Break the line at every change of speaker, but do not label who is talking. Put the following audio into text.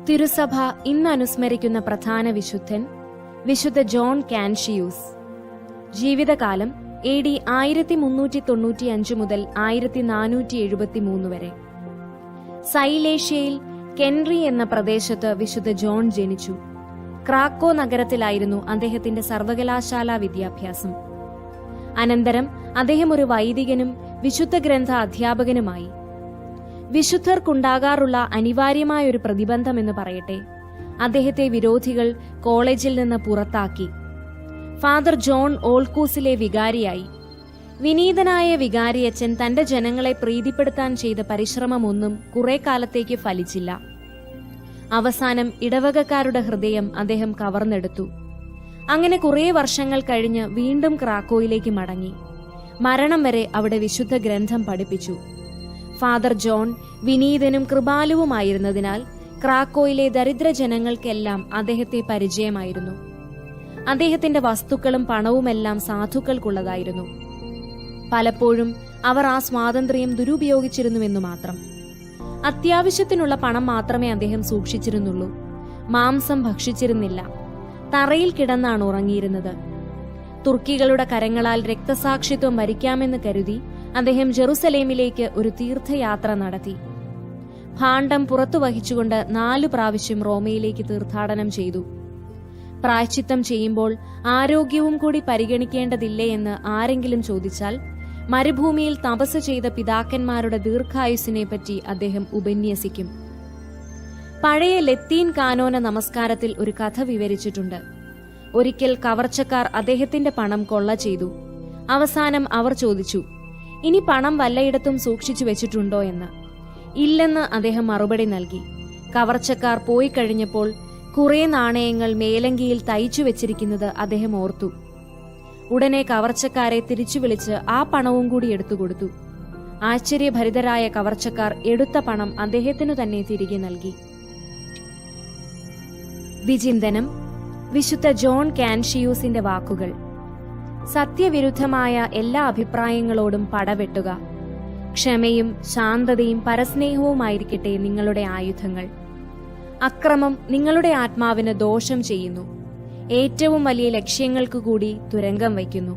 തിരുസഭ ഇന്ന് അനുസ്മരിക്കുന്ന പ്രധാന വിശുദ്ധൻ വിശുദ്ധ ജോൺ കാൻഷിയൂസ്. ജീവിതകാലം AD 1395 മുതൽ 1473 വരെ. സൈലേഷ്യയിൽ കെൻറി എന്ന പ്രദേശത്ത് വിശുദ്ധ ജോൺ ജനിച്ചു. ക്രാക്കോ നഗരത്തിലായിരുന്നു അദ്ദേഹത്തിന്റെ സർവകലാശാലാ വിദ്യാഭ്യാസം. അനന്തരം അദ്ദേഹം ഒരു വൈദികനും വിശുദ്ധ ഗ്രന്ഥ അധ്യാപകനുമായി. വിശുദ്ധർക്കുണ്ടാകാറുള്ള അനിവാര്യമായ ഒരു പ്രതിബന്ധമെന്ന് പറയട്ടെ, അദ്ദേഹത്തെ വിരോധികൾ കോളേജിൽ നിന്ന് പുറത്താക്കി. Father John ഓൾക്കൂസിലെ വികാരിയായി. വിനീതനായ വികാരിയച്ചൻ തന്റെ ജനങ്ങളെ പ്രീതിപ്പെടുത്താൻ ചെയ്ത പരിശ്രമമൊന്നും കുറെ കാലത്തേക്ക് ഫലിച്ചില്ല. അവസാനം ഇടവകക്കാരുടെ ഹൃദയം അദ്ദേഹം കവർന്നെടുത്തു. അങ്ങനെ കുറെ വർഷങ്ങൾ കഴിഞ്ഞ് വീണ്ടും ക്രാക്കോയിലേക്ക് മടങ്ങി. മരണം വരെ അവിടെ വിശുദ്ധ ഗ്രന്ഥം പഠിപ്പിച്ചു. ഫാദർ ജോൺ വിനീതനും കൃപാലുവുമായിരുന്നതിനാൽ ക്രാക്കോയിലെ ദരിദ്ര ജനങ്ങൾക്കെല്ലാം അദ്ദേഹത്തെ പരിചയമായിരുന്നു. അദ്ദേഹത്തിന്റെ വസ്തുക്കളും പണവുമെല്ലാം സാധുക്കൾക്കുള്ളതായിരുന്നു. പലപ്പോഴും അവർ ആ സ്വാതന്ത്ര്യം ദുരുപയോഗിച്ചിരുന്നുവെന്നു മാത്രം. അത്യാവശ്യത്തിനുള്ള പണം മാത്രമേ അദ്ദേഹം സൂക്ഷിച്ചിരുന്നുള്ളൂ. മാംസം ഭക്ഷിച്ചിരുന്നില്ല. തറയിൽ കിടന്നാണ് ഉറങ്ങിയിരുന്നത്. തുർക്കികളുടെ കരങ്ങളാൽ രക്തസാക്ഷിത്വം വരിക്കാമെന്ന് കരുതി അദ്ദേഹം ജെറുസലേമിലേക്ക് ഒരു തീർത്ഥയാത്ര നടത്തി. ഭാണ്ഡം പുറത്തു വഹിച്ചുകൊണ്ട് 4 പ്രാവശ്യം റോമയിലേക്ക് തീർത്ഥാടനം ചെയ്തു. പ്രായശ്ചിത്തം ചെയ്യുമ്പോൾ ആരോഗ്യവും കൂടി പരിഗണിക്കേണ്ടതില്ലേ എന്ന് ആരെങ്കിലും ചോദിച്ചാൽ മരുഭൂമിയിൽ തപസ് ചെയ്ത പിതാക്കന്മാരുടെ ദീർഘായുസ്സിനെ പറ്റി അദ്ദേഹം ഉപന്യസിക്കും. പഴയ ലത്തീൻ കാനോന നമസ്കാരത്തിൽ ഒരു കഥ വിവരിച്ചിട്ടുണ്ട്. ഒരിക്കൽ കവർച്ചക്കാർ അദ്ദേഹത്തിന്റെ പണം കൊള്ള ചെയ്തു. അവസാനം അവർ ചോദിച്ചു, ഇനി പണം വല്ലയിടത്തും സൂക്ഷിച്ചു വെച്ചിട്ടുണ്ടോ എന്ന്. ഇല്ലെന്ന് അദ്ദേഹം മറുപടി നൽകി. കവർച്ചക്കാർ പോയി കഴിഞ്ഞപ്പോൾ കുറെ നാണയങ്ങൾ മേലങ്കിയിൽ തയ്ച്ചു വെച്ചിരിക്കുന്നത് അദ്ദേഹം ഓർത്തു. ഉടനെ കവർച്ചക്കാരെ തിരിച്ചു വിളിച്ച് ആ പണവും കൂടി എടുത്തുകൊടുത്തു. ആശ്ചര്യഭരിതരായ കവർച്ചക്കാർ എടുത്ത പണം അദ്ദേഹത്തിനു തന്നെ തിരികെ നൽകി. വിചിന്തനം. വിശുദ്ധ ജോൺ കാൻഷിയൂസിന്റെ വാക്കുകൾ. സത്യവിരുദ്ധമായ എല്ലാ അഭിപ്രായങ്ങളോടും പടവെട്ടുക. ക്ഷമയും ശാന്തതയും പരസ്നേഹവുമായിരിക്കട്ടെ നിങ്ങളുടെ ആയുധങ്ങൾ. അക്രമം നിങ്ങളുടെ ആത്മാവിന് ദോഷം ചെയ്യുന്നു. ഏറ്റവും വലിയ ലക്ഷ്യങ്ങൾക്ക് കൂടി തുരങ്കം വയ്ക്കുന്നു.